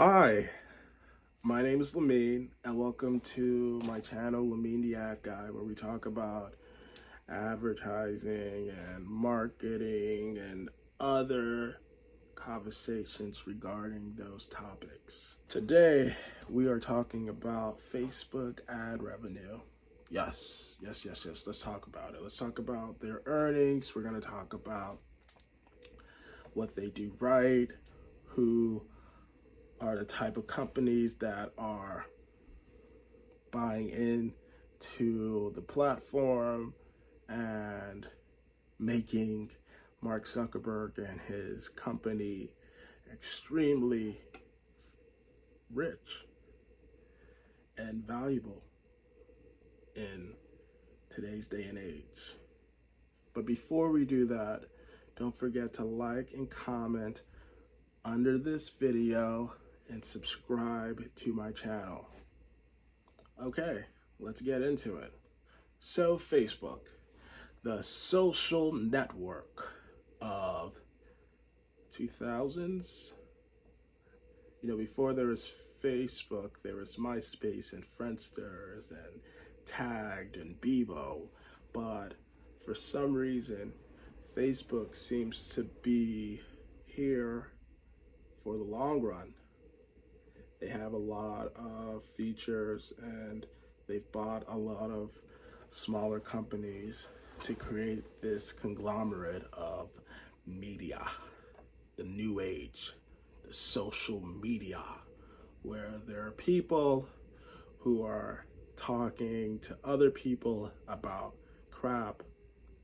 Hi, my name is Lamine, and welcome to my channel, Lamine the Ad Guy, where we talk about advertising and marketing and other conversations regarding those topics. Today, we are talking about Facebook ad revenue. Yes. Let's talk about it. Let's talk about their earnings. We're going to talk about what they do right, who are the type of companies that are buying into the platform and making Mark Zukerberg and his company extremely rich and valuable in today's day and age. But before we do that, don't forget to like and comment under this video and subscribe to my channel. Okay, let's get into it. So Facebook, the social network of 2000s. Before there was Facebook, there was MySpace and Friendsters and Tagged and Bebo. But for some reason, Facebook seems to be here for the long run. They have a lot of features and they've bought a lot of smaller companies to create this conglomerate of media, the new age, the social media, where there are people who are talking to other people about crap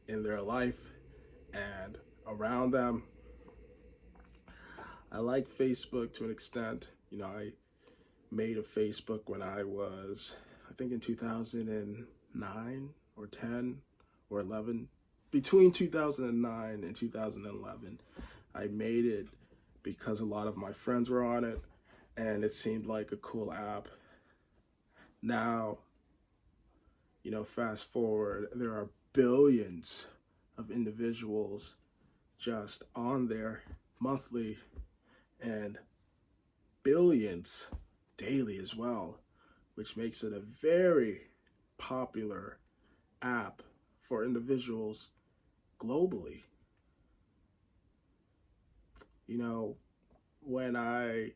in their life and around them. I like Facebook to an extent. I made a Facebook when I was, I think in 2009 or 10 or 11. Between 2009 and 2011, I made it because a lot of my friends were on it and it seemed like a cool app. Now, fast forward, there are billions of individuals just on there monthly and billions daily as well, which makes it a very popular app for individuals globally. When I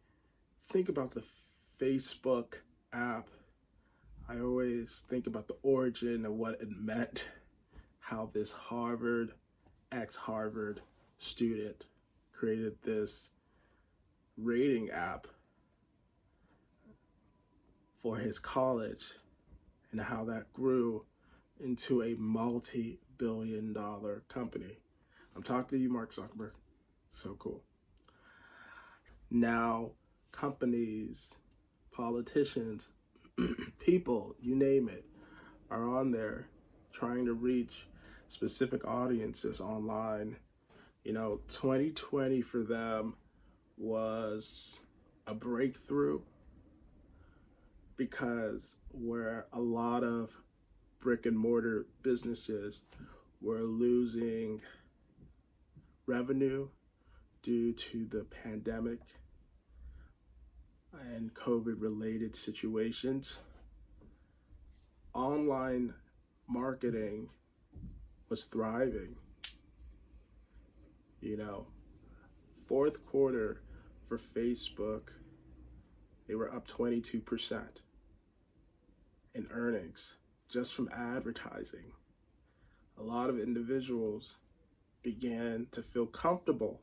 think about the Facebook app, I always think about the origin of what it meant, how this ex-Harvard student created this rating app for his college and how that grew into a multi-billion-dollar company. I'm talking to you, Mark Zuckerberg. So cool. Now, companies, politicians, people, you name it, are on there trying to reach specific audiences online. 2020 for them was a breakthrough because where a lot of brick and mortar businesses were losing revenue due to the pandemic and COVID related situations, online marketing was thriving. Fourth quarter for Facebook, they were up 22% in earnings just from advertising. A lot of individuals began to feel comfortable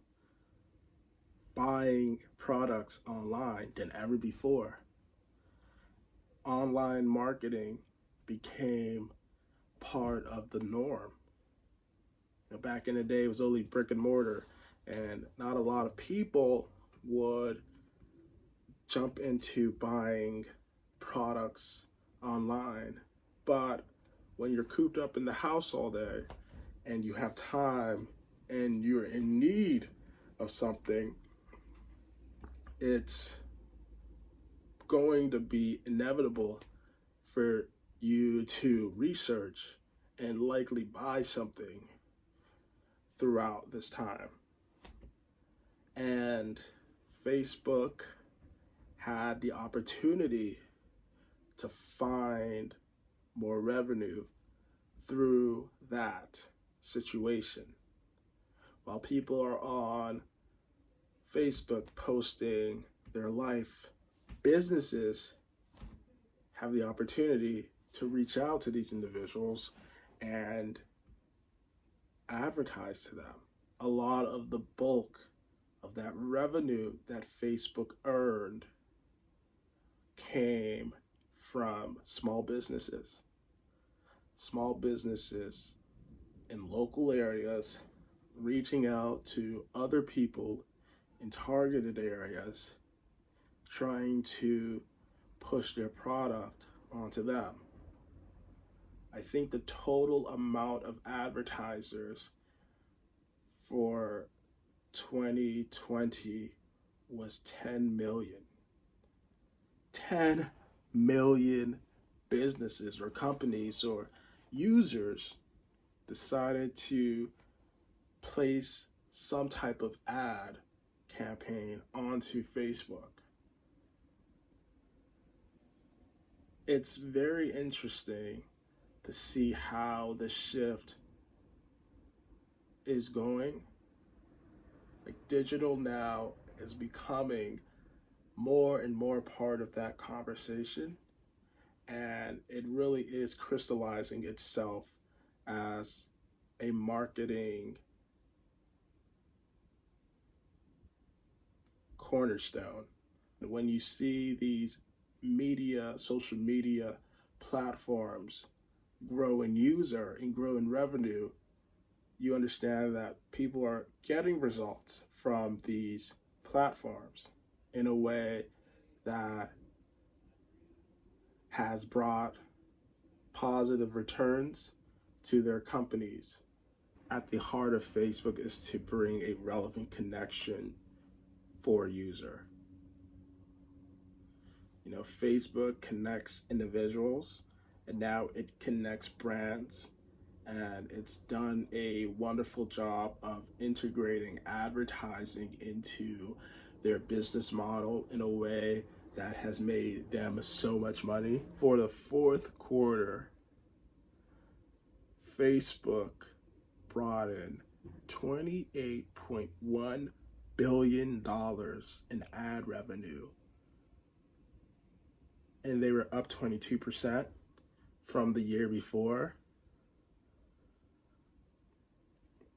buying products online than ever before. Online marketing became part of the norm. Back in the day, it was only brick and mortar, and not a lot of people would jump into buying products online. But when you're cooped up in the house all day and you have time and you're in need of something, it's going to be inevitable for you to research and likely buy something throughout this time. And Facebook had the opportunity to find more revenue through that situation. While people are on Facebook posting their life, businesses have the opportunity to reach out to these individuals and advertise to them. A lot of the bulk of that revenue that Facebook earned came from small businesses. Small businesses in local areas reaching out to other people in targeted areas, trying to push their product onto them. I think the total amount of advertisers for 2020 was 10 million. 10 million businesses or companies or users decided to place some type of ad campaign onto Facebook. It's very interesting to see how the shift is going. Like, digital now is becoming more and more part of that conversation, and it really is crystallizing itself as a marketing cornerstone. And when you see these social media platforms grow in user and grow in revenue, you understand that people are getting results from these platforms in a way that has brought positive returns to their companies. At the heart of Facebook is to bring a relevant connection for a user. You know, Facebook connects individuals, and now it connects brands, and it's done a wonderful job of integrating advertising into their business model in a way that has made them so much money. For the fourth quarter, Facebook brought in $28.1 billion in ad revenue, and they were up 22% from the year before.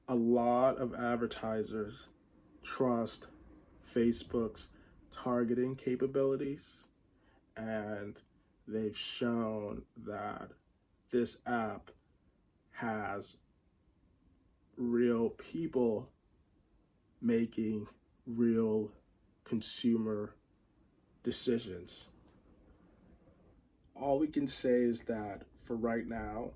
A lot of advertisers trust Facebook's targeting capabilities, and they've shown that this app has real people making real consumer decisions. All we can say is that for right now,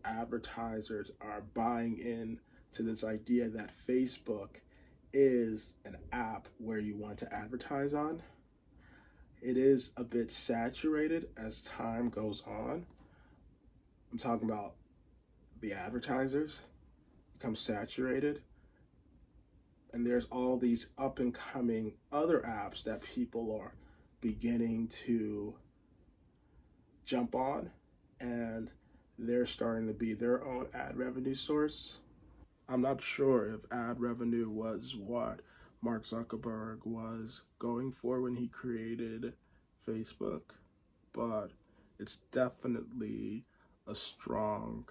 advertisers are buying in to this idea that Facebook is an app where you want to advertise on. It is a bit saturated as time goes on. I'm talking about the advertisers become saturated, and there's all these up and coming other apps that people are beginning to jump on, and they're starting to be their own ad revenue source. I'm not sure if ad revenue was what Mark Zukerberg was going for when he created Facebook, but it's definitely a strong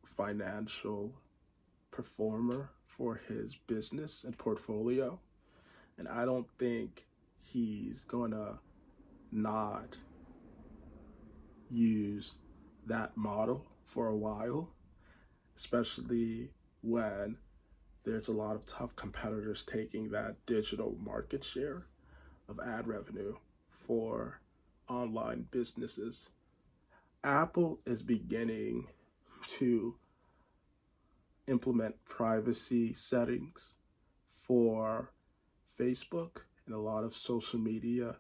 financial performer for his business and portfolio. And I don't think he's gonna not use that model for a while, especially when there's a lot of tough competitors taking that digital market share of ad revenue for online businesses. Apple is beginning to implement privacy settings for Facebook and a lot of social media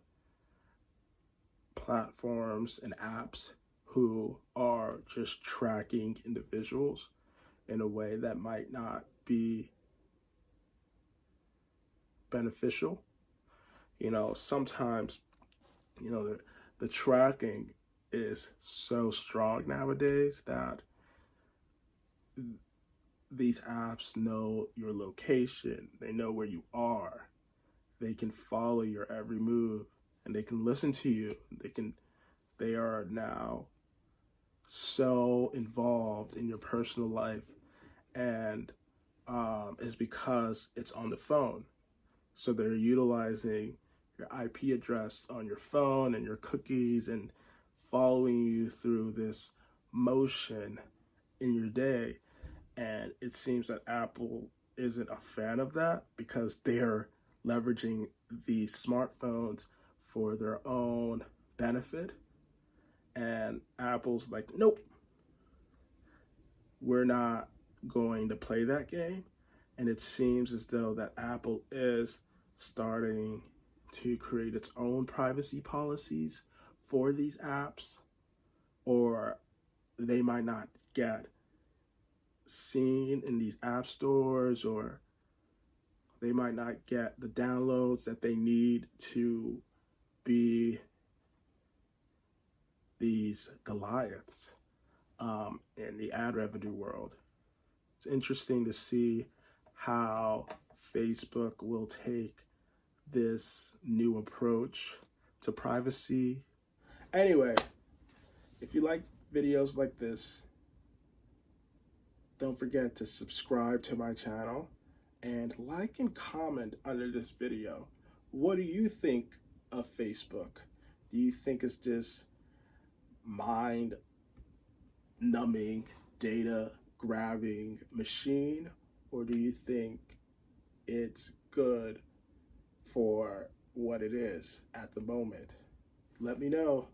platforms and apps who are just tracking individuals in a way that might not be beneficial. Sometimes, the tracking is so strong nowadays that these apps know your location, they know where you are, they can follow your every move, and they can listen to you. They are now so involved in your personal life, and is because it's on the phone. So they're utilizing your IP address on your phone and your cookies and following you through this motion in your day. And it seems that Apple isn't a fan of that because they're leveraging these smartphones for their own benefit. And Apple's like, nope, we're not going to play that game. And it seems as though that Apple is starting to create its own privacy policies for these apps, or they might not get seen in these app stores, or they might not get the downloads that they need to be these Goliaths in the ad revenue world. It's interesting to see how Facebook will take this new approach to privacy. Anyway, if you like videos like this, don't forget to subscribe to my channel and like and comment under this video. What do you think of Facebook? Do you think it's this mind-numbing, data-grabbing machine, or do you think it's good for what it is at the moment? Let me know.